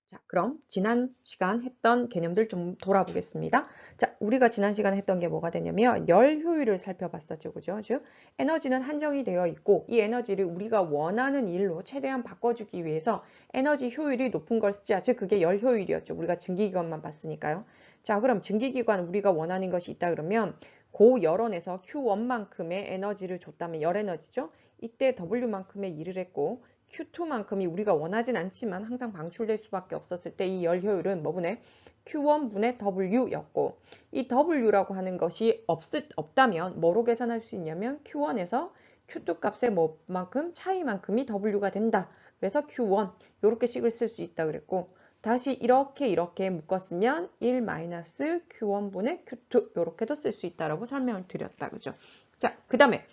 자, 그럼 지난 시간 했던 개념들 좀 돌아보겠습니다. 자, 우리가 지난 시간에 했던 게 뭐가 되냐면 열 효율을 살펴봤었죠. 그죠? 즉, 에너지는 한정이 되어 있고 이 에너지를 우리가 원하는 일로 최대한 바꿔주기 위해서 에너지 효율이 높은 걸 쓰자. 즉, 그게 열 효율이었죠. 우리가 증기기관만 봤으니까요. 자, 그럼 증기기관 우리가 원하는 것이 있다 그러면 고열원에서 Q1만큼의 에너지를 줬다면 열 에너지죠. 이때 W만큼의 일을 했고 Q2만큼이 우리가 원하진 않지만 항상 방출될 수밖에 없었을 때 이 열 효율은 뭐분의 Q1분의 W였고 이 W라고 하는 것이 없다면 뭐로 계산할 수 있냐면 Q1에서 Q2 값의 뭐만큼 차이만큼이 W가 된다. 그래서 Q1 이렇게 식을 쓸 수 있다 그랬고 다시 이렇게 묶었으면 1-Q1분의 Q2 이렇게도 쓸 수 있다라고 설명을 드렸다. 그죠? 자, 그 다음에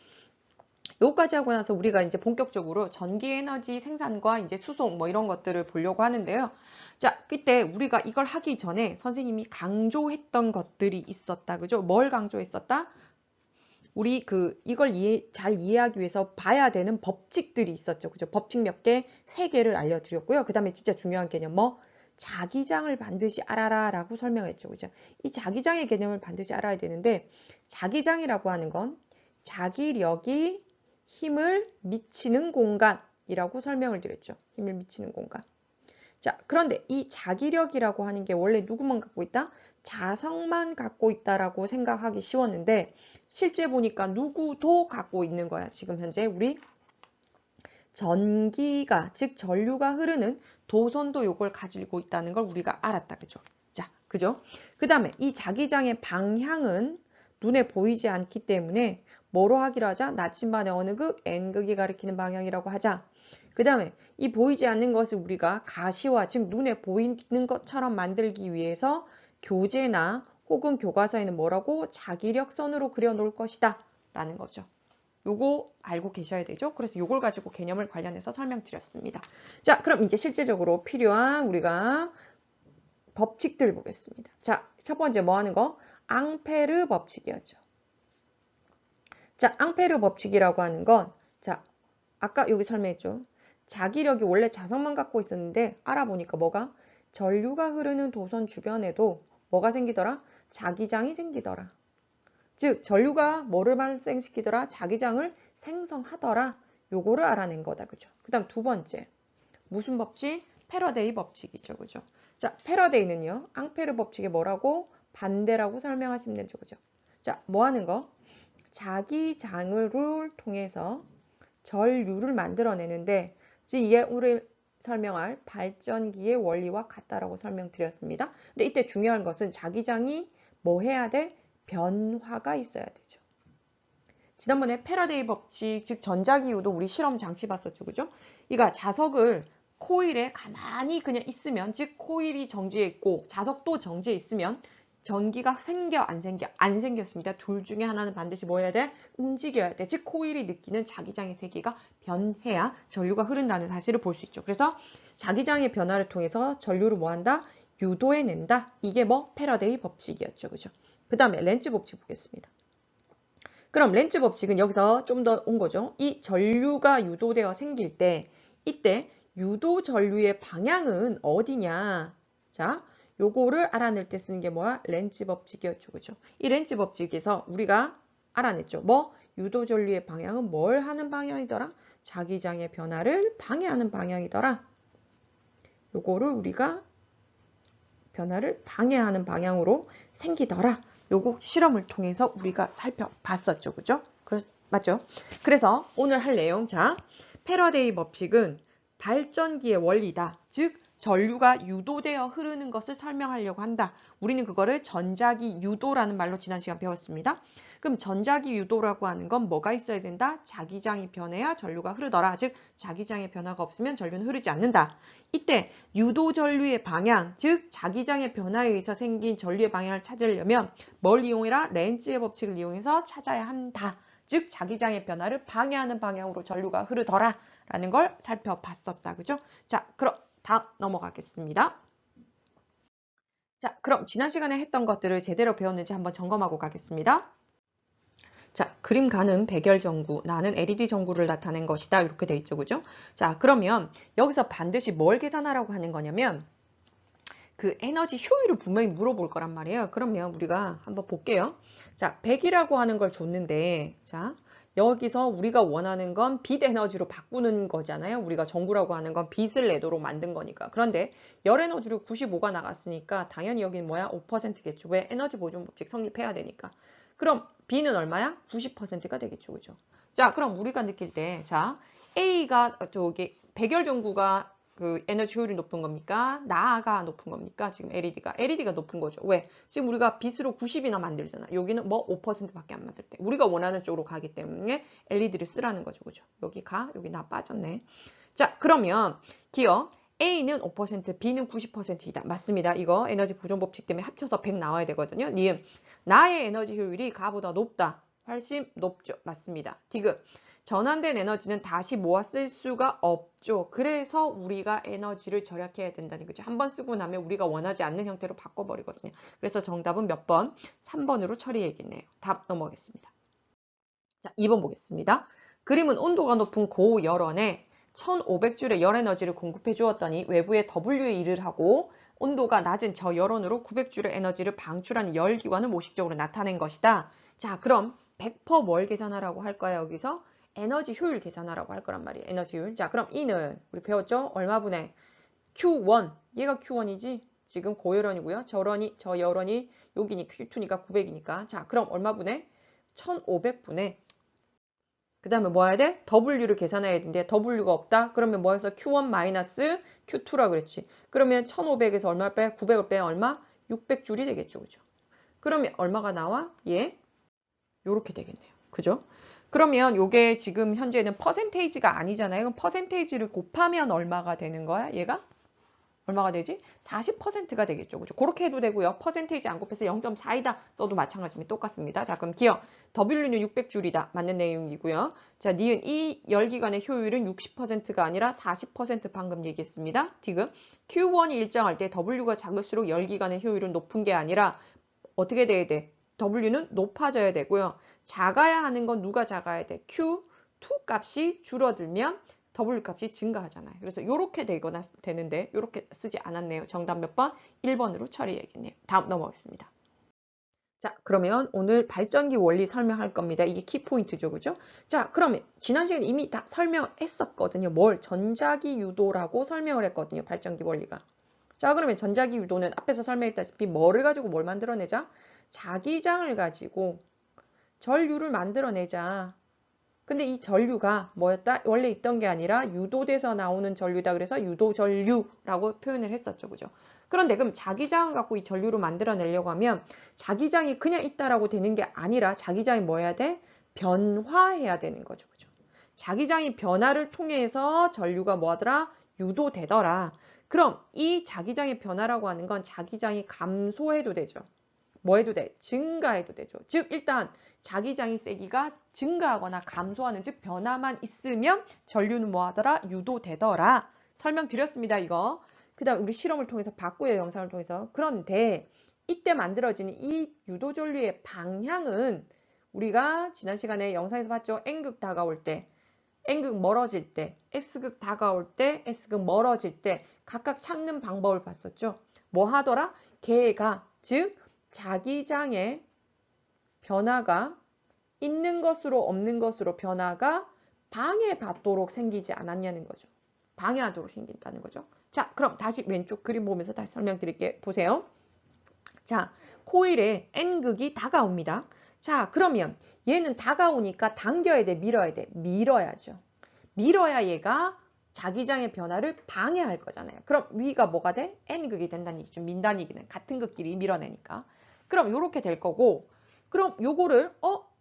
요까지 하고 나서 우리가 이제 본격적으로 전기 에너지 생산과 이제 수송 뭐 이런 것들을 보려고 하는데요. 자, 그때 우리가 이걸 하기 전에 선생님이 강조했던 것들이 있었다. 그죠? 뭘 강조했었다? 우리 이걸 잘 이해하기 위해서 봐야 되는 법칙들이 있었죠. 그죠? 법칙 몇 개, 3개를 알려드렸고요. 그 다음에 진짜 중요한 개념 자기장을 반드시 알아라 라고 설명했죠. 그죠? 이 자기장의 개념을 반드시 알아야 되는데 자기장이라고 하는 건 자기력이 힘을 미치는 공간이라고 설명을 드렸죠. 힘을 미치는 공간. 자, 그런데 이 자기력이라고 하는 게 원래 누구만 갖고 있다? 자석만 갖고 있다라고 생각하기 쉬웠는데 실제 보니까 누구도 갖고 있는 거야. 지금 현재 우리 전기가, 즉 전류가 흐르는 도선도 요걸 가지고 있다는 걸 우리가 알았다. 그죠? 자, 그죠? 그 다음에 이 자기장의 방향은 눈에 보이지 않기 때문에 뭐로 하기로 하자? 나침반의 어느 극? N극이 가리키는 방향이라고 하자. 그 다음에 이 보이지 않는 것을 우리가 가시화, 즉 눈에 보이는 것처럼 만들기 위해서 교재나 혹은 교과서에는 뭐라고? 자기력선으로 그려놓을 것이다 라는 거죠. 요거 알고 계셔야 되죠. 그래서 요걸 가지고 개념을 관련해서 설명드렸습니다. 자, 그럼 이제 실제적으로 필요한 우리가 법칙들 보겠습니다. 자, 첫 번째 뭐 하는 거? 앙페르 법칙이었죠. 자, 앙페르 법칙이라고 하는 건, 자, 아까 여기 설명했죠. 자기력이 원래 자석만 갖고 있었는데 알아보니까 뭐가? 전류가 흐르는 도선 주변에도 뭐가 생기더라? 자기장이 생기더라. 즉 전류가 뭐를 발생시키더라? 자기장을 생성하더라. 요거를 알아낸 거다. 그죠? 그 다음 두 번째. 무슨 법칙? 패러데이 법칙이죠. 그죠? 자, 패러데이는요. 앙페르 법칙의 뭐라고? 반대라고 설명하시면 되죠. 그죠? 자, 뭐 하는 거? 자기장을 통해서 전류를 만들어내는데 즉 이게 우리 설명할 발전기의 원리와 같다라고 설명드렸습니다. 근데 이때 중요한 것은 자기장이 뭐 해야 돼? 변화가 있어야 되죠. 지난번에 패러데이 법칙, 즉 전자기후도 우리 실험 장치 봤었죠. 그죠? 이가 자석을 코일에 가만히 그냥 있으면, 즉 코일이 정지해 있고 자석도 정지해 있으면 전기가 생겨 안 생겨? 안 생겼습니다. 둘 중에 하나는 반드시 뭐 해야 돼? 움직여야 돼. 즉 코일이 느끼는 자기장의 세기가 변해야 전류가 흐른다는 사실을 볼 수 있죠. 그래서 자기장의 변화를 통해서 전류를 뭐 한다? 유도해낸다. 이게 뭐 패러데이 법칙이었죠. 그죠? 그 다음에 렌즈 법칙 보겠습니다. 그럼 렌즈 법칙은 여기서 좀 더 온 거죠. 이 전류가 유도되어 생길 때 이때 유도 전류의 방향은 어디냐? 자, 요거를 알아낼 때 쓰는 게 뭐야? 렌즈 법칙이었죠. 그죠? 이 렌즈 법칙에서 우리가 알아냈죠. 뭐? 유도 전류의 방향은 뭘 하는 방향이더라? 자기장의 변화를 방해하는 방향이더라. 요거를 우리가 변화를 방해하는 방향으로 생기더라. 요거 실험을 통해서 우리가 살펴봤었죠. 그죠? 맞죠? 그래서 오늘 할 내용, 자, 패러데이 법칙은 발전기의 원리다. 즉, 전류가 유도되어 흐르는 것을 설명하려고 한다. 우리는 그거를 전자기 유도라는 말로 지난 시간 배웠습니다. 그럼 전자기 유도라고 하는 건 뭐가 있어야 된다? 자기장이 변해야 전류가 흐르더라. 즉, 자기장의 변화가 없으면 전류는 흐르지 않는다. 이때 유도 전류의 방향, 즉 자기장의 변화에 의해서 생긴 전류의 방향을 찾으려면 뭘 이용해라? 렌즈의 법칙을 이용해서 찾아야 한다. 즉 자기장의 변화를 방해하는 방향으로 전류가 흐르더라 라는 걸 살펴봤었다. 그죠? 자, 그럼 다음 넘어가겠습니다. 자, 그럼 지난 시간에 했던 것들을 제대로 배웠는지 한번 점검하고 가겠습니다. 자, 그림 가는 백열 전구, 나는 LED 전구를 나타낸 것이다. 이렇게 돼 있죠. 그죠? 자, 그러면 여기서 반드시 뭘 계산하라고 하는 거냐면 그 에너지 효율을 분명히 물어볼 거란 말이에요. 그러면 우리가 한번 볼게요. 자, 100이라고 하는 걸 줬는데, 자, 여기서 우리가 원하는 건 빛 에너지로 바꾸는 거잖아요. 우리가 전구라고 하는 건 빛을 내도록 만든 거니까. 그런데 열 에너지로 95가 나갔으니까 당연히 여기는 뭐야? 5%겠죠. 왜? 에너지 보존 법칙 성립해야 되니까. 그럼 B는 얼마야? 90%가 되겠죠. 그죠? 자, 그럼 우리가 느낄 때, 자, A가 저기 백열 전구가 그 에너지 효율이 높은 겁니까? 나가 높은 겁니까? 지금 LED가 높은 거죠. 왜? 지금 우리가 빛으로 90이나 만들잖아. 여기는 뭐 5%밖에 안 만들 때. 우리가 원하는 쪽으로 가기 때문에 LED를 쓰라는 거죠. 그죠? 여기 나 빠졌네. 자, 그러면 기억 A는 5%, B는 90%이다. 맞습니다. 이거 에너지 보존 법칙 때문에 합쳐서 100 나와야 되거든요. 니은 나의 에너지 효율이 가보다 높다. 훨씬 높죠. 맞습니다. 디귿 전환된 에너지는 다시 모아 쓸 수가 없죠. 그래서 우리가 에너지를 절약해야 된다는 거죠. 한번 쓰고 나면 우리가 원하지 않는 형태로 바꿔버리거든요. 그래서 정답은 몇 번? 3번으로 처리해야겠네요. 답 넘어가겠습니다. 자, 2번 보겠습니다. 그림은 온도가 높은 고열원에 1500줄의 열 에너지를 공급해 주었더니 외부에 W의 일을 하고 온도가 낮은 저열원으로 900줄의 에너지를 방출하는 열기관을 모식적으로 나타낸 것이다. 자, 그럼 100% 뭘 계산하라고 할 거야, 여기서? 에너지 효율 계산하라고 할 거란 말이에요. 에너지 효율. 자, 그럼 E는 우리 배웠죠? 얼마분의 Q1. 얘가 Q1이지? 지금 고열원이고요. 저열원이 여기니 Q2니까 900이니까. 자, 그럼 얼마분의 1500분의 그 다음에 뭐 해야 돼? W를 계산해야 되는데 W가 없다? 그러면 뭐 해서 Q1 마이너스 Q2라 그랬지. 그러면 1500에서 얼마 빼? 900을 빼 얼마? 600줄이 되겠죠. 그죠? 그러면 얼마가 나와? 예? 요렇게 되겠네요. 그죠? 그러면 요게 지금 현재는 퍼센테이지가 아니잖아요. 그럼 퍼센테이지를 곱하면 얼마가 되는 거야? 얘가? 얼마가 되지? 40%가 되겠죠. 그죠? 그렇게 해도 되고요. 퍼센테이지 안 곱해서 0.4이다 써도 마찬가지입니다. 똑같습니다. 자, 그럼 기억. W는 600줄이다. 맞는 내용이고요. 자, 니은 이 열기관의 효율은 60%가 아니라 40% 방금 얘기했습니다. 디귿. Q1이 일정할 때 W가 작을수록 열기관의 효율은 높은 게 아니라 어떻게 돼야 돼? W는 높아져야 되고요. 작아야 하는 건 누가 작아야 돼? Q2 값이 줄어들면 W 값이 증가하잖아요. 그래서 이렇게 되거나 되는데 이렇게 쓰지 않았네요. 정답 몇 번? 1번으로 처리해야겠네요. 다음 넘어가겠습니다. 자, 그러면 오늘 발전기 원리 설명할 겁니다. 이게 키포인트죠. 그죠? 자, 그러면 지난 시간에 이미 다 설명을 했었거든요. 뭘? 전자기 유도라고 설명을 했거든요. 발전기 원리가. 자, 그러면 전자기 유도는 앞에서 설명했다시피 뭐를 가지고 뭘 만들어내자? 자기장을 가지고 전류를 만들어내자. 근데 이 전류가 뭐였다? 원래 있던 게 아니라 유도돼서 나오는 전류다. 그래서 유도전류라고 표현을 했었죠. 그죠? 그런데 그럼 자기장을 갖고 이 전류를 만들어내려고 하면 자기장이 그냥 있다라고 되는 게 아니라 자기장이 뭐 해야 돼? 변화해야 되는 거죠. 그죠? 자기장이 변화를 통해서 전류가 뭐하더라? 유도되더라. 그럼 이 자기장의 변화라고 하는 건 자기장이 감소해도 되죠. 뭐 해도 돼? 증가해도 되죠. 즉 일단 자기장의 세기가 증가하거나 감소하는 즉 변화만 있으면 전류는 뭐 하더라? 유도되더라. 설명드렸습니다. 이거. 그 다음 우리 실험을 통해서 봤고요. 영상을 통해서. 그런데 이때 만들어지는 이 유도전류의 방향은 우리가 지난 시간에 영상에서 봤죠. N극 다가올 때, N극 멀어질 때, S극 다가올 때, S극 멀어질 때 각각 찾는 방법을 봤었죠. 뭐 하더라? 걔가 즉 자기장의 변화가 있는 것으로 없는 것으로 변화가 방해받도록 생기지 않았냐는 거죠. 방해하도록 생긴다는 거죠. 자, 그럼 다시 왼쪽 그림 보면서 다시 설명드릴게요. 보세요. 자, 코일에 N극이 다가옵니다. 자, 그러면 얘는 다가오니까 당겨야 돼, 밀어야 돼? 밀어야죠. 밀어야 얘가 자기장의 변화를 방해할 거잖아요. 그럼 위가 뭐가 돼? N극이 된다는 얘기죠. 민다는 얘기는 같은 극끼리 밀어내니까. 그럼 이렇게 될 거고 그럼 요거를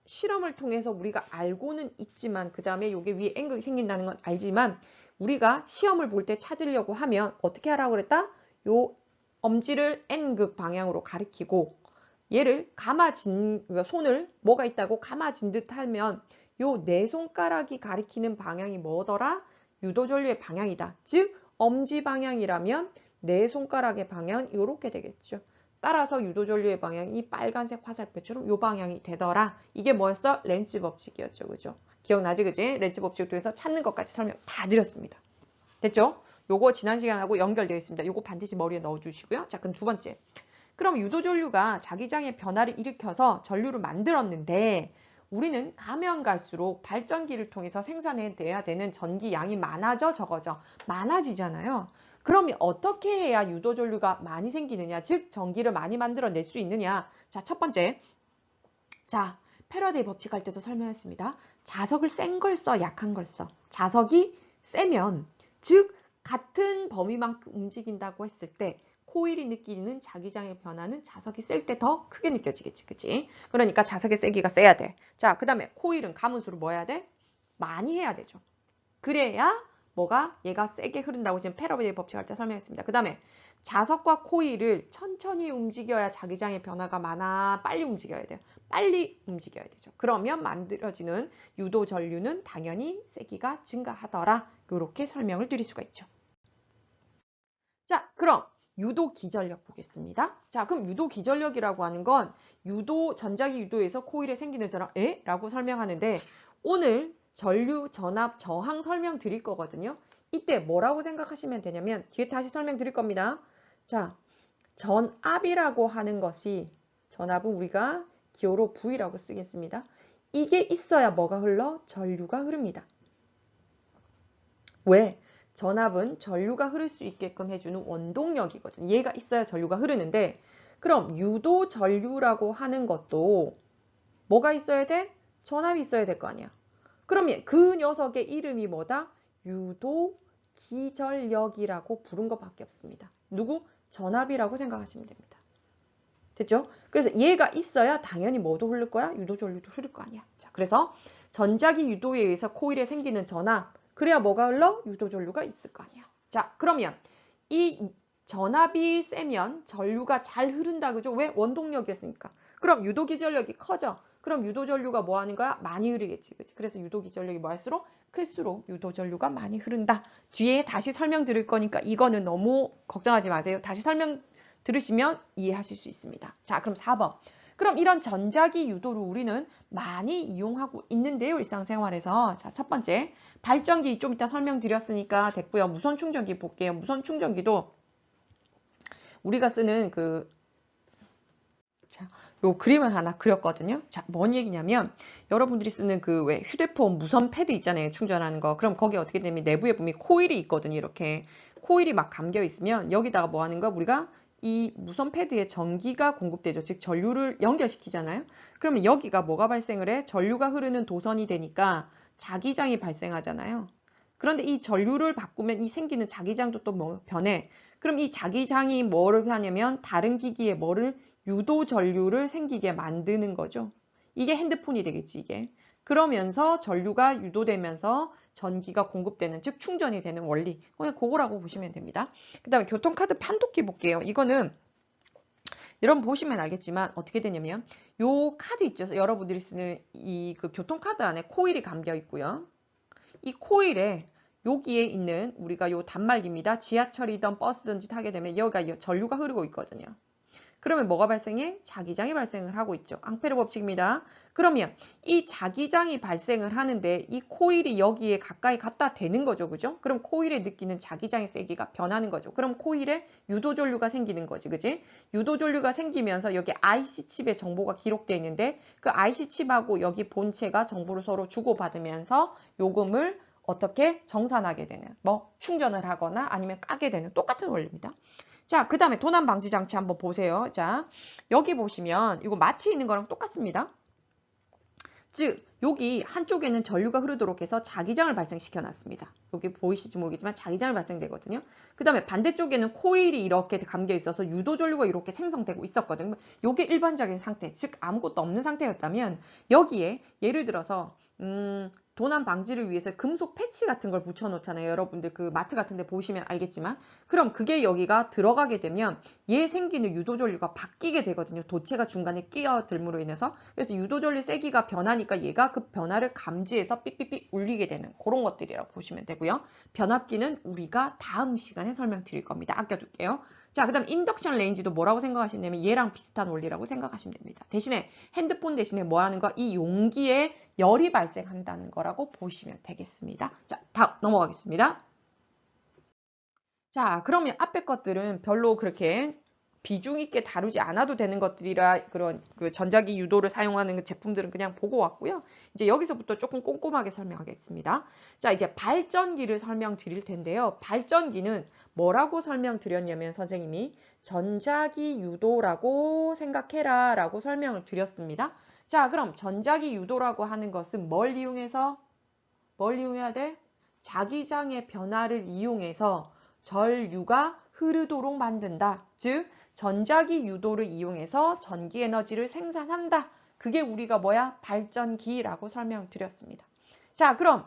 실험을 통해서 우리가 알고는 있지만 그 다음에 요게 위에 N극이 생긴다는 건 알지만 우리가 시험을 볼 때 찾으려고 하면 어떻게 하라고 그랬다? 요 엄지를 N극 방향으로 가리키고 얘를 그러니까 손을 뭐가 있다고 감아진 듯 하면 요 네 손가락이 가리키는 방향이 뭐더라? 유도전류의 방향이다. 즉 엄지 방향이라면 네 손가락의 방향은 이렇게 되겠죠. 따라서 유도전류의 방향이 빨간색 화살표처럼 이 방향이 되더라. 이게 뭐였어? 렌즈 법칙이었죠. 그죠? 기억나지? 그지? 렌즈 법칙을 통해서 찾는 것까지 설명 다 드렸습니다. 됐죠? 요거 지난 시간하고 연결되어 있습니다. 요거 반드시 머리에 넣어주시고요. 자, 그럼 두 번째. 그럼 유도전류가 자기장의 변화를 일으켜서 전류를 만들었는데 우리는 가면 갈수록 발전기를 통해서 생산해내야 되는 전기 양이 많아져 적어져? 많아지잖아요. 그러면 어떻게 해야 유도전류가 많이 생기느냐, 즉 전기를 많이 만들어낼 수 있느냐. 자, 첫 번째. 자, 패러데이 법칙 할 때도 설명했습니다. 자석을 센 걸 써, 약한 걸 써. 자석이 세면, 즉 같은 범위만큼 움직인다고 했을 때 코일이 느끼는 자기장의 변화는 자석이 셀 때 더 크게 느껴지겠지, 그치? 그러니까 자석의 세기가 세야 돼. 자, 그 다음에 코일은 가문수를 뭐 해야 돼? 많이 해야 되죠. 그래야 뭐가 얘가 세게 흐른다고 지금 패러데이 법칙 할 때 설명했습니다. 그 다음에 자석과 코일을 천천히 움직여야 자기장의 변화가 많아. 빨리 움직여야 돼요. 빨리 움직여야 되죠. 그러면 만들어지는 유도 전류는 당연히 세기가 증가하더라. 이렇게 설명을 드릴 수가 있죠. 자, 그럼 유도 기전력 보겠습니다. 자, 그럼 유도 기전력이라고 하는 건 유도, 전자기 유도에서 코일에 생기는 전압, 라고 설명하는데 오늘 전류, 전압, 저항 설명 드릴 거거든요. 이때 뭐라고 생각하시면 되냐면 뒤에 다시 설명 드릴 겁니다. 자, 전압이라고 하는 것이 전압은 우리가 기호로 V라고 쓰겠습니다. 이게 있어야 뭐가 흘러? 전류가 흐릅니다. 왜? 전압은 전류가 흐를 수 있게끔 해주는 원동력이거든요. 얘가 있어야 전류가 흐르는데 그럼 유도 전류라고 하는 것도 뭐가 있어야 돼? 전압이 있어야 될 거 아니야. 그러면 그 녀석의 이름이 뭐다? 유도 기전력이라고 부른 것밖에 없습니다. 누구? 전압이라고 생각하시면 됩니다. 됐죠? 그래서 얘가 있어야 당연히 뭐도 흐를 거야? 유도 전류도 흐를 거 아니야. 자, 그래서 전자기 유도에 의해서 코일에 생기는 전압, 그래야 뭐가 흘러? 유도 전류가 있을 거 아니야. 자, 그러면 이 전압이 세면 전류가 잘 흐른다, 그죠? 왜? 원동력이었으니까. 그럼 유도 기전력이 커져. 그럼 유도 전류가 뭐 하는 거야? 많이 흐르겠지, 그치? 그래서 유도 기전력이 뭐 할수록 클수록 유도 전류가 많이 흐른다. 뒤에 다시 설명 드릴 거니까 이거는 너무 걱정하지 마세요. 다시 설명 들으시면 이해하실 수 있습니다. 자, 그럼 4번. 그럼 이런 전자기 유도를 우리는 많이 이용하고 있는데요, 일상생활에서. 자, 첫 번째. 발전기 좀 이따 설명드렸으니까 됐고요. 무선 충전기 볼게요. 무선 충전기도 우리가 쓰는 요 그림을 하나 그렸거든요. 자, 뭔 얘기냐면 여러분들이 쓰는 그 왜 휴대폰 무선 패드 있잖아요. 충전하는 거. 그럼 거기 어떻게 되면 내부에 보면 코일이 있거든요. 이렇게 코일이 막 감겨 있으면 여기다가 뭐 하는 거? 우리가 이 무선 패드에 전기가 공급되죠. 즉 전류를 연결시키잖아요. 그러면 여기가 뭐가 발생을 해? 전류가 흐르는 도선이 되니까 자기장이 발생하잖아요. 그런데 이 전류를 바꾸면 이 생기는 자기장도 또 뭐 변해. 그럼 이 자기장이 뭐를 하냐면 다른 기기에 뭐를 유도 전류를 생기게 만드는 거죠. 이게 핸드폰이 되겠지, 이게. 그러면서 전류가 유도되면서 전기가 공급되는, 즉 충전이 되는 원리. 그냥 그거라고 보시면 됩니다. 그 다음에 교통카드 판독기 볼게요. 이거는 여러분 보시면 알겠지만 어떻게 되냐면 요 카드 있죠. 여러분들이 쓰는 이 그 교통카드 안에 코일이 감겨 있고요. 이 코일에 여기에 있는 우리가 요 단말기입니다. 지하철이든 버스든지 타게 되면 여기가 전류가 흐르고 있거든요. 그러면 뭐가 발생해? 자기장이 발생을 하고 있죠. 앙페르 법칙입니다. 그러면 이 자기장이 발생을 하는데 이 코일이 여기에 가까이 갖다 대는 거죠. 그죠? 그럼 코일에 느끼는 자기장의 세기가 변하는 거죠. 그럼 코일에 유도전류가 생기는 거지. 그지? 유도전류가 생기면서 여기 IC칩에 정보가 기록되어 있는데 그 IC칩하고 여기 본체가 정보를 서로 주고받으면서 요금을 어떻게 정산하게 되는, 뭐 충전을 하거나 아니면 까게 되는 똑같은 원리입니다. 자, 그 다음에 도난 방지 장치 한번 보세요. 자, 여기 보시면 이거 마트에 있는 거랑 똑같습니다. 즉, 여기 한쪽에는 전류가 흐르도록 해서 자기장을 발생시켜 놨습니다. 여기 보이실지 모르겠지만 자기장이 발생되거든요. 그 다음에 반대쪽에는 코일이 이렇게 감겨 있어서 유도 전류가 이렇게 생성되고 있었거든요. 이게 일반적인 상태, 즉 아무것도 없는 상태였다면 여기에 예를 들어서 도난 방지를 위해서 금속 패치 같은 걸 붙여 놓잖아요. 여러분들 그 마트 같은 데 보시면 알겠지만 그럼 그게 여기가 들어가게 되면 얘 생기는 유도전류가 바뀌게 되거든요. 도체가 중간에 끼어들므로 인해서. 그래서 유도전류 세기가 변하니까 얘가 그 변화를 감지해서 삐삐삐 울리게 되는 그런 것들이라고 보시면 되고요. 변압기는 우리가 다음 시간에 설명드릴 겁니다. 아껴둘게요. 자, 그 다음 인덕션 레인지도 뭐라고 생각하시냐면 얘랑 비슷한 원리라고 생각하시면 됩니다. 대신에 핸드폰 대신에 뭐 하는 거? 이 용기에 열이 발생한다는 거라고 보시면 되겠습니다. 자, 다음 넘어가겠습니다. 자, 그러면 앞에 것들은 별로 그렇게 비중 있게 다루지 않아도 되는 것들이라 그런 그 전자기 유도를 사용하는 그 제품들은 그냥 보고 왔고요. 이제 여기서부터 조금 꼼꼼하게 설명하겠습니다. 자, 이제 발전기를 설명드릴 텐데요. 발전기는 뭐라고 설명드렸냐면 선생님이 전자기 유도라고 생각해라 라고 설명을 드렸습니다. 자, 그럼 전자기 유도라고 하는 것은 뭘 이용해야 돼? 자기장의 변화를 이용해서 전류가 흐르도록 만든다. 즉 전자기 유도를 이용해서 전기 에너지를 생산한다. 그게 우리가 뭐야? 발전기라고 설명드렸습니다. 자, 그럼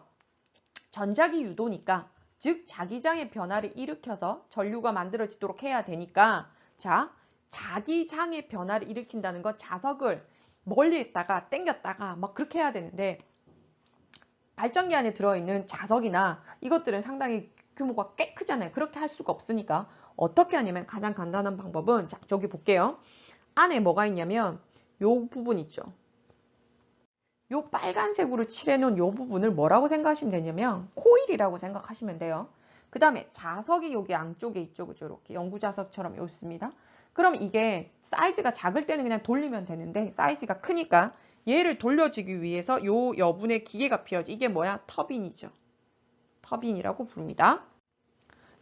전자기 유도니까 즉 자기장의 변화를 일으켜서 전류가 만들어지도록 해야 되니까 자, 자기장의 변화를 일으킨다는 건 자석을 멀리 했다가 당겼다가 막 그렇게 해야 되는데 발전기 안에 들어있는 자석이나 이것들은 상당히 규모가 꽤 크잖아요. 그렇게 할 수가 없으니까 어떻게 하냐면 가장 간단한 방법은 자, 저기 볼게요. 안에 뭐가 있냐면 요 부분 있죠. 요 빨간색으로 칠해놓은 요 부분을 뭐라고 생각하시면 되냐면 코일이라고 생각하시면 돼요. 그 다음에 자석이 여기 양쪽에 있죠. 그죠? 이렇게 연구자석처럼 있습니다. 그럼 이게 사이즈가 작을 때는 그냥 돌리면 되는데 사이즈가 크니까 얘를 돌려주기 위해서 요 여분의 기계가 필요하지. 이게 뭐야? 터빈이죠. 터빈이라고 부릅니다.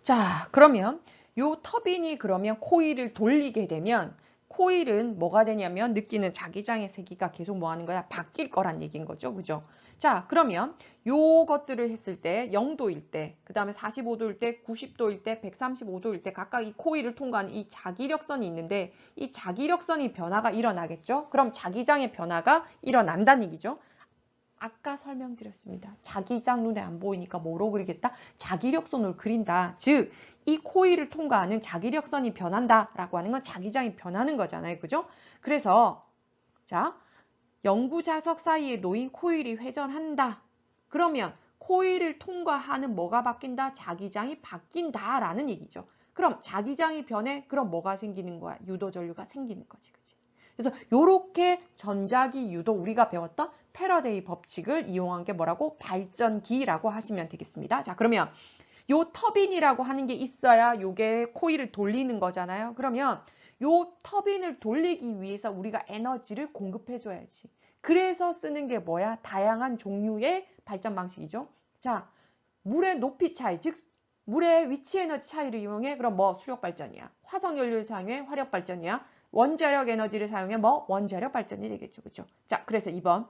자, 그러면 요 터빈이 그러면 코일을 돌리게 되면 코일은 뭐가 되냐면 느끼는 자기장의 세기가 계속 뭐 하는 거야? 바뀔 거란 얘기인 거죠. 그죠? 자, 그러면 요것들을 했을 때 0도일 때, 그 다음에 45도일 때, 90도일 때, 135도일 때 각각 이 코일을 통과하는 이 자기력선이 있는데 이 자기력선이 변화가 일어나겠죠? 그럼 자기장의 변화가 일어난다는 얘기죠. 아까 설명드렸습니다. 자기장 눈에 안 보이니까 뭐로 그리겠다? 자기력선으로 그린다. 즉, 이 코일을 통과하는 자기력선이 변한다라고 하는 건 자기장이 변하는 거잖아요. 그죠? 그래서 자, 영구자석 사이에 놓인 코일이 회전한다. 그러면 코일을 통과하는 뭐가 바뀐다? 자기장이 바뀐다라는 얘기죠. 그럼 자기장이 변해? 그럼 뭐가 생기는 거야? 유도전류가 생기는 거지. 그치? 그래서 이렇게 전자기 유도 우리가 배웠던 패러데이 법칙을 이용한 게 뭐라고? 발전기라고 하시면 되겠습니다. 자, 그러면 요 터빈이라고 하는 게 있어야 요게 코일을 돌리는 거잖아요. 그러면 요 터빈을 돌리기 위해서 우리가 에너지를 공급해 줘야지. 그래서 쓰는 게 뭐야? 다양한 종류의 발전 방식이죠. 자, 물의 높이 차이, 즉 물의 위치 에너지 차이를 이용해 그럼 뭐 수력 발전이야. 화석 연료를 사용해 화력 발전이야. 원자력 에너지를 사용해 뭐 원자력 발전이 되겠죠. 그렇죠? 자, 그래서 2번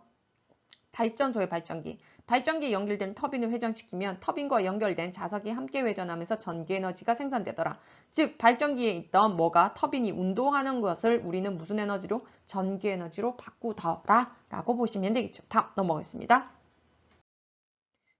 발전소의 발전기. 발전기에 연결된 터빈을 회전시키면 터빈과 연결된 자석이 함께 회전하면서 전기 에너지가 생산되더라. 즉 발전기에 있던 뭐가 터빈이 운동하는 것을 우리는 무슨 에너지로? 전기 에너지로 바꾸더라 라고 보시면 되겠죠. 다음 넘어가겠습니다.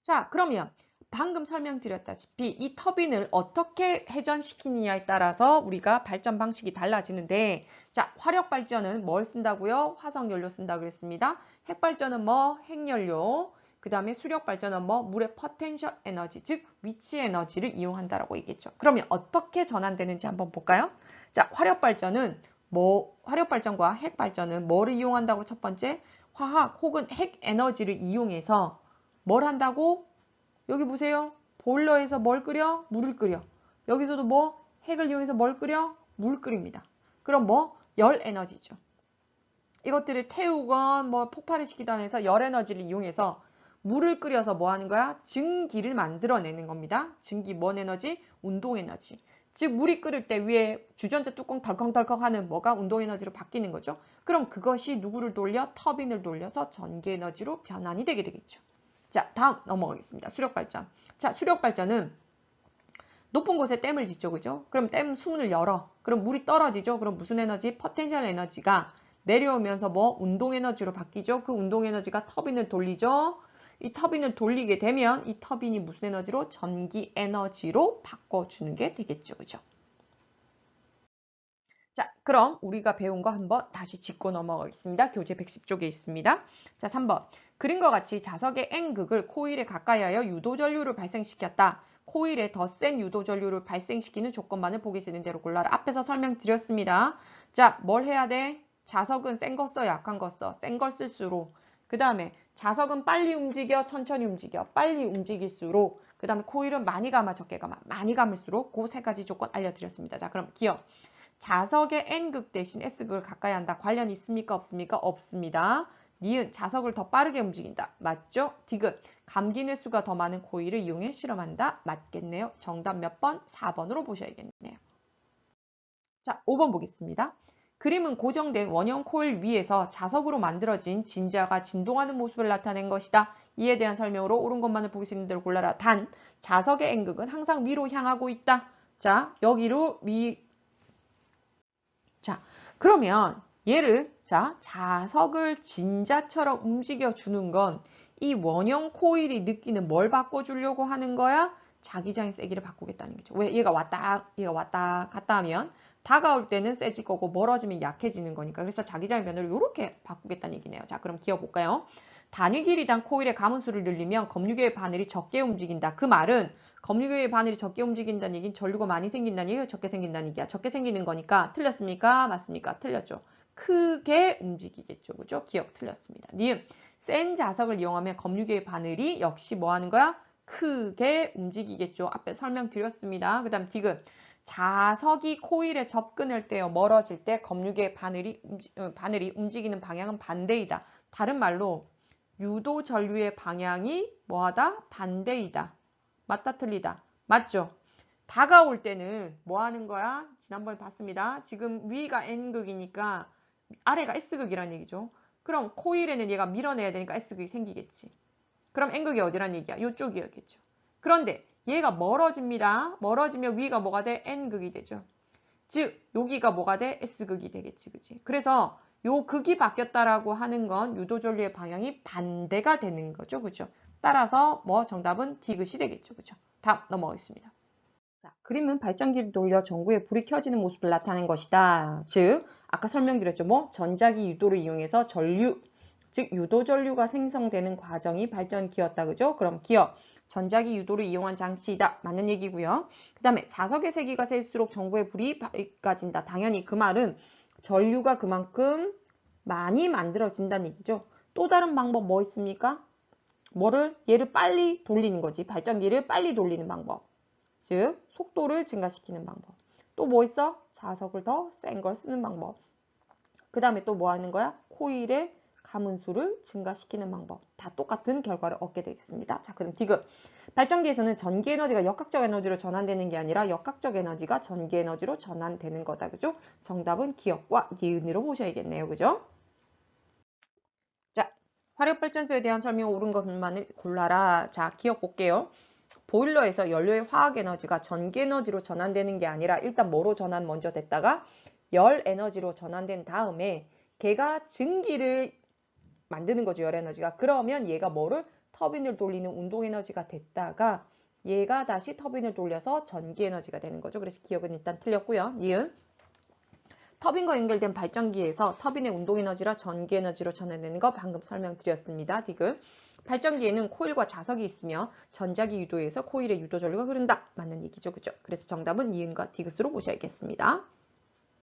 자, 그러면 방금 설명드렸다시피 이 터빈을 어떻게 회전시키느냐에 따라서 우리가 발전 방식이 달라지는데 자, 화력 발전은 뭘 쓴다고요? 화석연료 쓴다고 그랬습니다. 핵 발전은 뭐? 핵연료. 그 다음에 수력 발전은 뭐? 물의 포텐셜 에너지, 즉 위치 에너지를 이용한다라고 얘기했죠. 그러면 어떻게 전환되는지 한번 볼까요? 자, 화력 발전은 화력 발전과 핵 발전은 뭐를 이용한다고? 첫 번째, 화학 혹은 핵 에너지를 이용해서 뭘 한다고? 여기 보세요. 보일러에서 뭘 끓여? 물을 끓여. 여기서도 뭐? 핵을 이용해서 뭘 끓여? 물 끓입니다. 그럼 뭐? 열 에너지죠. 이것들을 태우건 뭐 폭발을 시키던 해서 열 에너지를 이용해서 물을 끓여서 뭐 하는 거야? 증기를 만들어내는 겁니다. 증기 뭔 에너지? 운동 에너지. 즉 물이 끓을 때 위에 주전자 뚜껑 덜컹덜컹 하는 뭐가 운동 에너지로 바뀌는 거죠. 그럼 그것이 누구를 돌려? 터빈을 돌려서 전기 에너지로 변환이 되게 되겠죠. 자, 다음 넘어가겠습니다. 수력 발전. 자, 수력 발전은 높은 곳에 댐을 짓죠. 그죠? 그럼 댐 수문을 열어. 그럼 물이 떨어지죠. 그럼 무슨 에너지? 포텐셜 에너지가 내려오면서 뭐 운동 에너지로 바뀌죠. 그 운동 에너지가 터빈을 돌리죠. 이 터빈을 돌리게 되면 이 터빈이 무슨 에너지로? 전기 에너지로 바꿔주는 게 되겠죠. 그죠? 자, 그럼 우리가 배운 거 한번 다시 짚고 넘어가겠습니다. 교재 110쪽에 있습니다. 자, 3번. 그림과 같이 자석의 N극을 코일에 가까이 하여 유도전류를 발생시켰다. 코일에 더 센 유도전류를 발생시키는 조건만을 보기 싫은 대로 골라라. 앞에서 설명드렸습니다. 자, 뭘 해야 돼? 자석은 센 거 써, 약한 거 써. 센 걸 쓸수록. 그 다음에 자석은 빨리 움직여, 천천히 움직여. 빨리 움직일수록. 그 다음에 코일은 많이 감아 적게 감아. 많이 감을수록 그 세 가지 조건 알려드렸습니다. 자, 그럼 기억. 자석의 N극 대신 S극을 가까이 한다. 관련 있습니까? 없습니까? 없습니다. 니은 자석을 더 빠르게 움직인다. 맞죠? 디귿 감긴 횟수가 더 많은 코일을 이용해 실험한다. 맞겠네요. 정답 몇 번? 4번으로 보셔야겠네요. 자, 5번 보겠습니다. 그림은 고정된 원형 코일 위에서 자석으로 만들어진 진자가 진동하는 모습을 나타낸 것이다. 이에 대한 설명으로 옳은 것만을 보기 있는 대로 골라라. 단, 자석의 N극은 항상 위로 향하고 있다. 자, 여기로 자, 그러면 얘를 자석을 진자처럼 움직여 주는 건 이 원형 코일이 느끼는 뭘 바꿔주려고 하는 거야? 자기장의 세기를 바꾸겠다는 거죠. 왜? 얘가 왔다 갔다 하면 다가올 때는 세질 거고 멀어지면 약해지는 거니까. 그래서 자기장의 변화를 이렇게 바꾸겠다는 얘기네요. 자, 그럼 기어볼까요? 단위 길이당 코일의 감은수를 늘리면 검유계의 바늘이 적게 움직인다. 그 말은 검유계의 바늘이 적게 움직인다는 얘기는 전류가 많이 생긴다는 얘기야, 적게 생긴다는 얘기야. 적게 생기는 거니까 틀렸습니까? 맞습니까? 틀렸죠. 크게 움직이겠죠. 그죠? 기억 틀렸습니다. 니은 센 자석을 이용하면 검유계의 바늘이 역시 뭐 하는 거야? 크게 움직이겠죠. 앞에 설명드렸습니다. 그 다음 디귿 자석이 코일에 접근할 때요. 멀어질 때 검유계의 바늘이 움직이는 방향은 반대이다. 다른 말로 유도 전류의 방향이 뭐하다? 반대이다. 맞다 틀리다. 맞죠? 다가올 때는 뭐 하는 거야? 지난번에 봤습니다. 지금 위가 N극이니까 아래가 S극이란 얘기죠. 그럼 코일에는 얘가 밀어내야 되니까 S극이 생기겠지. 그럼 N극이 어디란 얘기야? 이쪽이었겠죠. 그런데 얘가 멀어집니다. 멀어지면 위가 뭐가 돼? N극이 되죠. 즉 여기가 뭐가 돼? S극이 되겠지. 그치? 그래서 요 극이 바뀌었다라고 하는 건 유도전류의 방향이 반대가 되는 거죠. 그죠? 따라서 뭐 정답은 D극이 되겠죠. 그죠? 다음 넘어가겠습니다. 자, 그림은 발전기를 돌려 전구에 불이 켜지는 모습을 나타낸 것이다. 즉 아까 설명드렸죠. 뭐 전자기 유도를 이용해서 전류, 즉 유도 전류가 생성되는 과정이 발전기였다. 그죠? 그럼 기억. 전자기 유도를 이용한 장치이다. 맞는 얘기고요. 그 다음에 자석의 세기가 셀수록 전구에 불이 밝아진다. 당연히 그 말은 전류가 그만큼 많이 만들어진다는 얘기죠. 또 다른 방법 뭐 있습니까? 얘를 빨리 돌리는 거지. 발전기를 빨리 돌리는 방법. 즉 속도를 증가시키는 방법. 또 뭐 있어? 자석을 더 센 걸 쓰는 방법. 그 다음에 또 뭐 하는 거야? 코일의 감은수를 증가시키는 방법. 다 똑같은 결과를 얻게 되겠습니다. 자, 그럼 디귿. 발전기에서는 전기 에너지가 역학적 에너지로 전환되는 게 아니라 역학적 에너지가 전기 에너지로 전환되는 거다. 그죠? 정답은 기억과 니은으로 보셔야겠네요. 그죠? 자, 화력발전소에 대한 설명 옳은 것만을 골라라. 자, 기억 볼게요. 보일러에서 연료의 화학 에너지가 전기 에너지로 전환되는 게 아니라 일단 뭐로 전환 먼저 됐다가 열 에너지로 전환된 다음에 걔가 증기를 만드는 거죠. 열 에너지가. 그러면 얘가 뭐를 터빈을 돌리는 운동 에너지가 됐다가 얘가 다시 터빈을 돌려서 전기 에너지가 되는 거죠. 그래서 기억은 일단 틀렸고요. 니은 터빈과 연결된 발전기에서 터빈의 운동 에너지라 전기 에너지로 전환되는 거 방금 설명드렸습니다. 디귿. 발전기에는 코일과 자석이 있으며 전자기 유도에서 코일의 유도 전류가 흐른다. 맞는 얘기죠. 그죠? 그래서 정답은 니은과 디귿으로 보셔야겠습니다.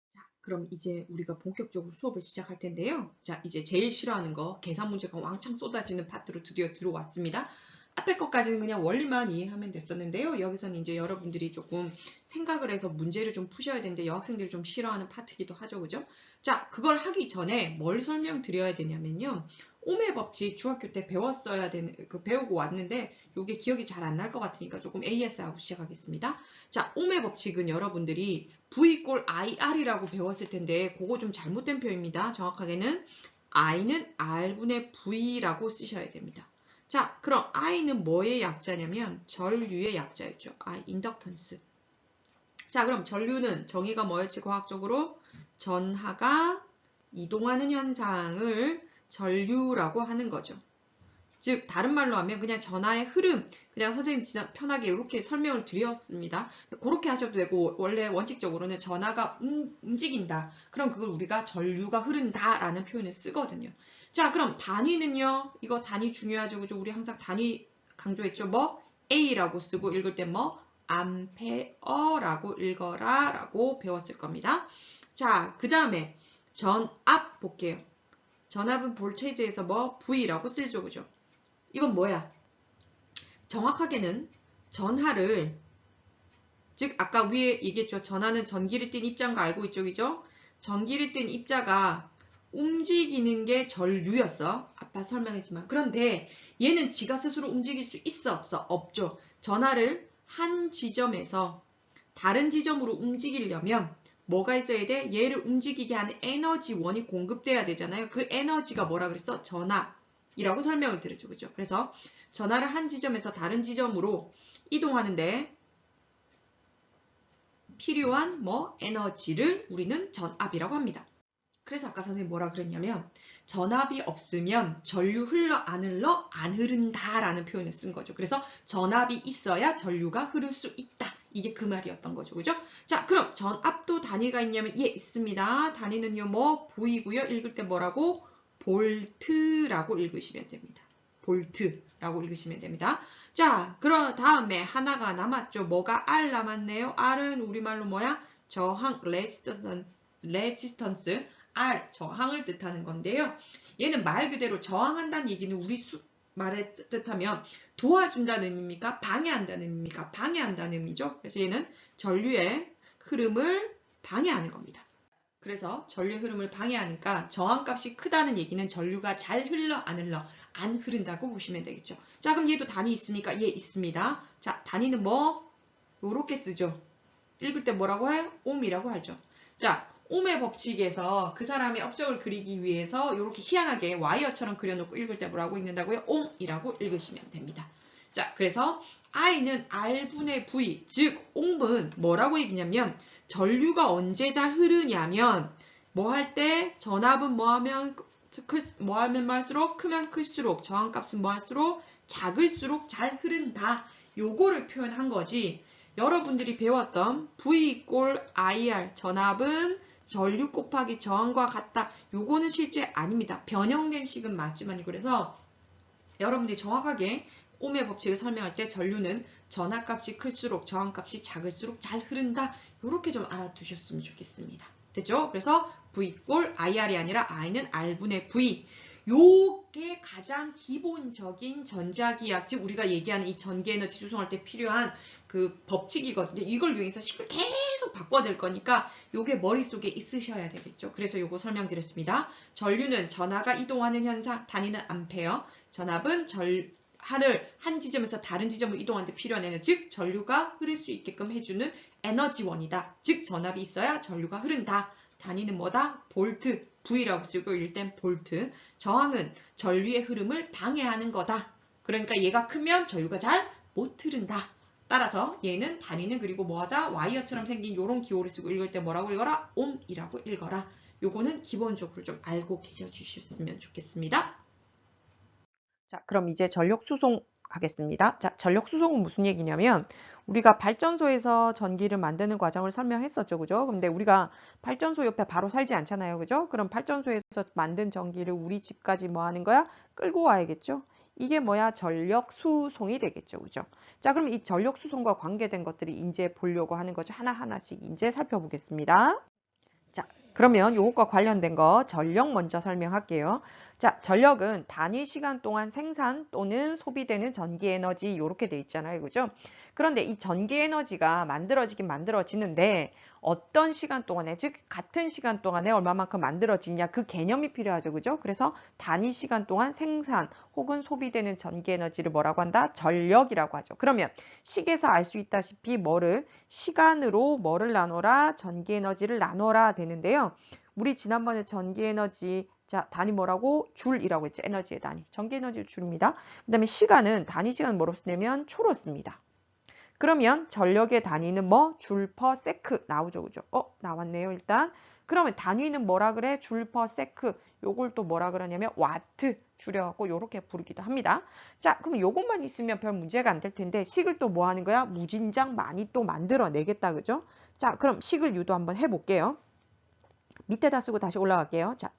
자, 그럼 이제 우리가 본격적으로 수업을 시작할 텐데요. 자, 이제 제일 싫어하는 거 계산 문제가 왕창 쏟아지는 파트로 드디어 들어왔습니다. 앞에 것까지는 그냥 원리만 이해하면 됐었는데요. 여기서는 이제 여러분들이 조금 생각을 해서 문제를 좀 푸셔야 되는데 여학생들이 좀 싫어하는 파트기도 하죠. 그죠? 자, 그걸 하기 전에 뭘 설명드려야 되냐면요. 오메 법칙 중학교 때 배웠어야 되는, 배우고 왔는데 이게 기억이 잘 안 날 것 같으니까 조금 AS하고 시작하겠습니다. 자, 오메 법칙은 여러분들이 V 꼴 IR이라고 배웠을 텐데 그거 좀 잘못된 표현입니다. 정확하게는 I는 R분의 V라고 쓰셔야 됩니다. 자, 그럼 I는 뭐의 약자냐면 전류의 약자였죠. I, 인덕턴스. 자, 그럼 전류는 정의가 뭐였지? 과학적으로 전하가 이동하는 현상을 전류라고 하는 거죠. 즉 다른 말로 하면 그냥 전하의 흐름, 그냥 선생님 편하게 이렇게 설명을 드렸습니다. 그렇게 하셔도 되고 원래 원칙적으로는 전하가 움직인다. 그럼 그걸 우리가 전류가 흐른다 라는 표현을 쓰거든요. 자, 그럼 단위는요. 이거 단위 중요하죠. 그죠? 우리 항상 단위 강조했죠. 뭐 A라고 쓰고 읽을 때 뭐 암페어라고 읽어라 라고 배웠을 겁니다. 자, 그 다음에 전압 볼게요. 전압은 볼테이지에서 뭐 V라고 쓰죠. 그죠? 이건 뭐야? 정확하게는 전하를, 즉 아까 위에 얘기했죠. 전하는 전기를 띤 입자인 거 알고 있죠, 그죠? 전기를 띤 입자가 움직이는 게 전류였어. 아까 설명했지만. 그런데 얘는 지가 스스로 움직일 수 있어, 없어? 없죠. 전하를 한 지점에서 다른 지점으로 움직이려면 뭐가 있어야 돼? 얘를 움직이게 하는 에너지원이 공급돼야 되잖아요. 그 에너지가 뭐라 그랬어? 전압이라고 설명을 드렸죠, 그죠? 그래서 전하를 한 지점에서 다른 지점으로 이동하는데 필요한 에너지를 우리는 전압이라고 합니다. 그래서 아까 선생님 뭐라 그랬냐면 전압이 없으면 전류 흘러 안 흘러? 안 흐른다 라는 표현을 쓴 거죠. 그래서 전압이 있어야 전류가 흐를 수 있다. 이게 그 말이었던 거죠. 그죠? 자, 그럼 전압도 단위가 있냐면 예, 있습니다. 단위는요 V고요. 읽을 때 뭐라고? 볼트라고 읽으시면 됩니다. 볼트라고 읽으시면 됩니다. 자, 그럼 다음에 하나가 남았죠. 뭐가 R 남았네요. R은 우리말로 뭐야? 저항, 레지스턴스, R, 저항을 뜻하는 건데요. 얘는 말 그대로 저항한다는 얘기는 우리 말에 뜻하면 도와준다는 의미입니까? 방해한다는 의미입니까? 방해한다는 의미죠. 그래서 얘는 전류의 흐름을 방해하는 겁니다. 그래서 전류의 흐름을 방해하니까 저항값이 크다는 얘기는 전류가 잘 흘러 안 흘러? 안 흐른다고 보시면 되겠죠. 자, 그럼 얘도 단위 있습니까? 예, 있습니다. 자, 단위는 뭐? 요렇게 쓰죠. 읽을 때 뭐라고 해요? 옴이라고 하죠. 자, 옴의 법칙에서 그 사람의 업적을 그리기 위해서 이렇게 희한하게 와이어처럼 그려놓고 읽을 때 뭐라고 읽는다고요? 옴이라고 읽으시면 됩니다. 자, 그래서 I는 R분의 V, 즉 옴은 뭐라고 얘기냐면 전류가 언제 잘 흐르냐면 뭐 할 때 전압은 뭐하면 할수록 크면 클수록 저항값은 뭐 할수록 작을수록 잘 흐른다. 요거를 표현한 거지. 여러분들이 배웠던 V = IR 전압은 전류 곱하기 저항과 같다. 요거는 실제 아닙니다. 변형된 식은 맞지만 그래서 여러분들이 정확하게 옴의 법칙을 설명할 때 전류는 전압값이 클수록 저항값이 작을수록 잘 흐른다. 이렇게 좀 알아두셨으면 좋겠습니다. 됐죠? 그래서 V = IR이 아니라 I는 R분의 V. 요게 가장 기본적인 전자기학, 즉 우리가 얘기하는 이 전기에너지 수송할 때 필요한 그 법칙이거든요. 이걸 이용해서 식을 계속 바꿔낼 거니까 요게 머릿속에 있으셔야 되겠죠. 그래서 요거 설명드렸습니다. 전류는 전하가 이동하는 현상, 단위는 암페어. 전압은 전하를 한 지점에서 다른 지점으로 이동하는 데 필요한 에너지, 즉 전류가 흐를 수 있게끔 해주는 에너지원이다. 즉 전압이 있어야 전류가 흐른다. 단위는 뭐다? 볼트. V라고 쓰고 읽을 땐 볼트. 저항은 전류의 흐름을 방해하는 거다. 그러니까 얘가 크면 전류가 잘 못 흐른다. 따라서 얘는 단위는 그리고 뭐하다? 와이어처럼 생긴 요런 기호를 쓰고 읽을 때 뭐라고 읽어라? 옴이라고 읽어라. 요거는 기본적으로 좀 알고 계셔주셨으면 좋겠습니다. 자, 그럼 이제 전력 수송 하겠습니다. 자, 전력 수송은 무슨 얘기냐면 우리가 발전소에서 전기를 만드는 과정을 설명했었죠. 그죠? 근데 우리가 발전소 옆에 바로 살지 않잖아요. 그죠? 그럼 발전소에서 만든 전기를 우리 집까지 뭐 하는 거야? 끌고 와야겠죠? 이게 뭐야? 전력 수송이 되겠죠. 그죠? 자, 그럼 이 전력 수송과 관계된 것들이 이제 보려고 하는 거죠. 하나하나씩 이제 살펴보겠습니다. 자, 그러면 이것과 관련된 거 전력 먼저 설명할게요. 자, 전력은 단위 시간 동안 생산 또는 소비되는 전기 에너지 이렇게 돼 있잖아요. 그죠? 그런데 이 전기 에너지가 만들어지긴 만들어지는데 어떤 시간 동안에, 즉 같은 시간 동안에 얼마만큼 만들어지냐 그 개념이 필요하죠. 그죠? 그래서 단위 시간 동안 생산 혹은 소비되는 전기 에너지를 뭐라고 한다? 전력이라고 하죠. 그러면 식에서 알 수 있다시피 시간으로 뭐를 나눠라? 전기 에너지를 나눠라 되는데요. 우리 지난번에 전기 에너지 자, 단위 뭐라고? 줄이라고 했죠. 에너지의 단위. 전기 에너지의 줄입니다. 그 다음에 시간은, 단위 시간은 뭐로 쓰냐면 초로 씁니다. 그러면 전력의 단위는 뭐? 줄 퍼 세크 나오죠. 그죠? 나왔네요. 일단. 그러면 단위는 뭐라 그래? 줄 퍼 세크. 요걸 또 뭐라 그러냐면 와트 줄여갖고 요렇게 부르기도 합니다. 자, 그럼 요것만 있으면 별 문제가 안 될 텐데 식을 또 뭐 하는 거야? 무진장 많이 또 만들어내겠다. 그죠? 자, 그럼 식을 유도 한번 해볼게요. 밑에다 쓰고 다시 올라갈게요. 자,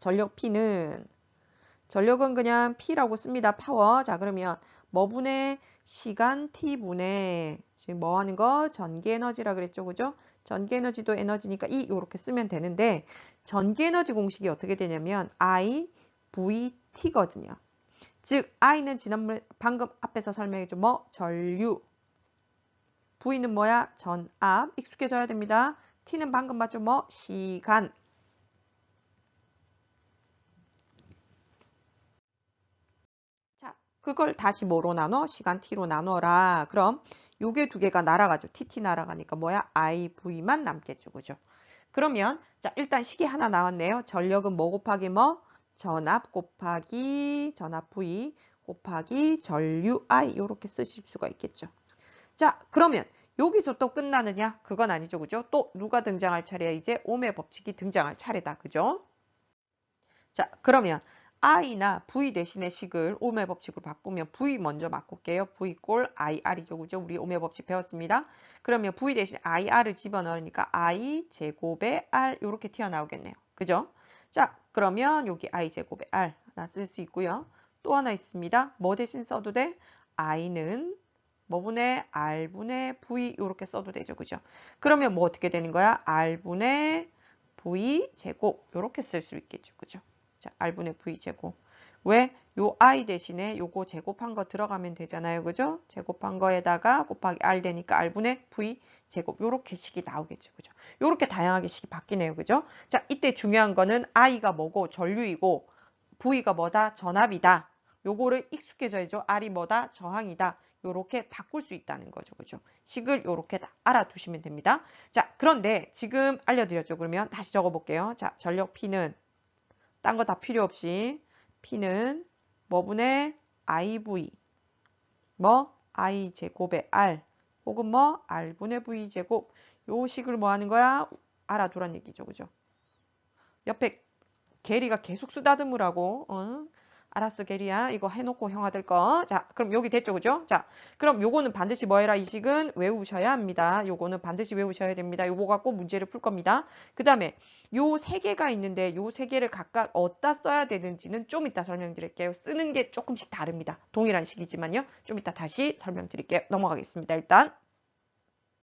전력은 그냥 P라고 씁니다. 파워. 자, 그러면 뭐분의 시간 T분의 지금 뭐 하는 거? 전기에너지라 그랬죠. 그죠? 전기에너지도 에너지니까 이렇게 쓰면 되는데 전기에너지 공식이 어떻게 되냐면 IVT거든요. 즉 I는 지난번에 방금 앞에서 설명했죠. 뭐? 전류. V는 뭐야? 전압. 익숙해져야 됩니다. T는 방금 봤죠? 뭐? 시간. 자, 그걸 다시 뭐로 나눠? 시간 T로 나눠라. 그럼 요게 두 개가 날아가죠. TT 날아가니까 뭐야? IV만 남겠죠. 그죠? 그러면 자, 일단 식이 하나 나왔네요. 전력은 뭐 곱하기 뭐? 전압 곱하기 전압 V 곱하기 전류 I 이렇게 쓰실 수가 있겠죠. 자, 그러면 여기서 또 끝나느냐? 그건 아니죠. 그죠? 또 누가 등장할 차례야? 이제 옴의 법칙이 등장할 차례다. 그죠? 자, 그러면 I나 V 대신에 식을 옴의 법칙으로 바꾸면 V 먼저 바꿀게요. V 꼴 IR이죠. 그죠? 우리 옴의 법칙 배웠습니다. 그러면 V 대신에 IR을 집어넣으니까 I 제곱에 R 이렇게 튀어나오겠네요. 그죠? 자, 그러면 여기 I 제곱에 R 하나 쓸 수 있고요. 또 하나 있습니다. 뭐 대신 써도 돼? I는 뭐분의 R분의 V 이렇게 써도 되죠. 그죠? 그러면 뭐 어떻게 되는 거야? R분의 V 제곱 이렇게 쓸 수 있겠죠. 그죠? 자, R분의 V 제곱. 왜? 요 I 대신에 요거 제곱한 거 들어가면 되잖아요. 그죠? 제곱한 거에다가 곱하기 R 되니까 R분의 V 제곱. 요렇게 식이 나오겠죠. 그죠? 요렇게 다양하게 식이 바뀌네요. 그죠? 자, 이때 중요한 거는 I가 뭐고 전류이고 V가 뭐다? 전압이다. 요거를 익숙해져야죠. R이 뭐다? 저항이다. 요렇게 바꿀 수 있다는 거죠. 그죠? 식을 요렇게 알아두시면 됩니다. 자, 그런데 지금 알려드렸죠. 그러면 다시 적어볼게요. 자, 전력 P는 딴 거 다 필요 없이 P는 뭐분의 IV 뭐 I 제곱의 R 혹은 뭐 R분의 V 제곱 요 식을 뭐 하는 거야? 알아두란 얘기죠. 그죠? 옆에 게리가 계속 쓰다듬으라고. 알았어, 게리야. 이거 해놓고 형아들 거. 자, 그럼 여기 됐죠, 그죠? 자, 그럼 요거는 반드시 뭐 해라? 이 식은 외우셔야 합니다. 요거는 반드시 외우셔야 됩니다. 요거 갖고 문제를 풀 겁니다. 그 다음에 요 세 개가 있는데 요 세 개를 각각 어디다 써야 되는지는 좀 이따 설명드릴게요. 쓰는 게 조금씩 다릅니다. 동일한 식이지만요. 좀 이따 다시 설명드릴게요. 넘어가겠습니다. 일단.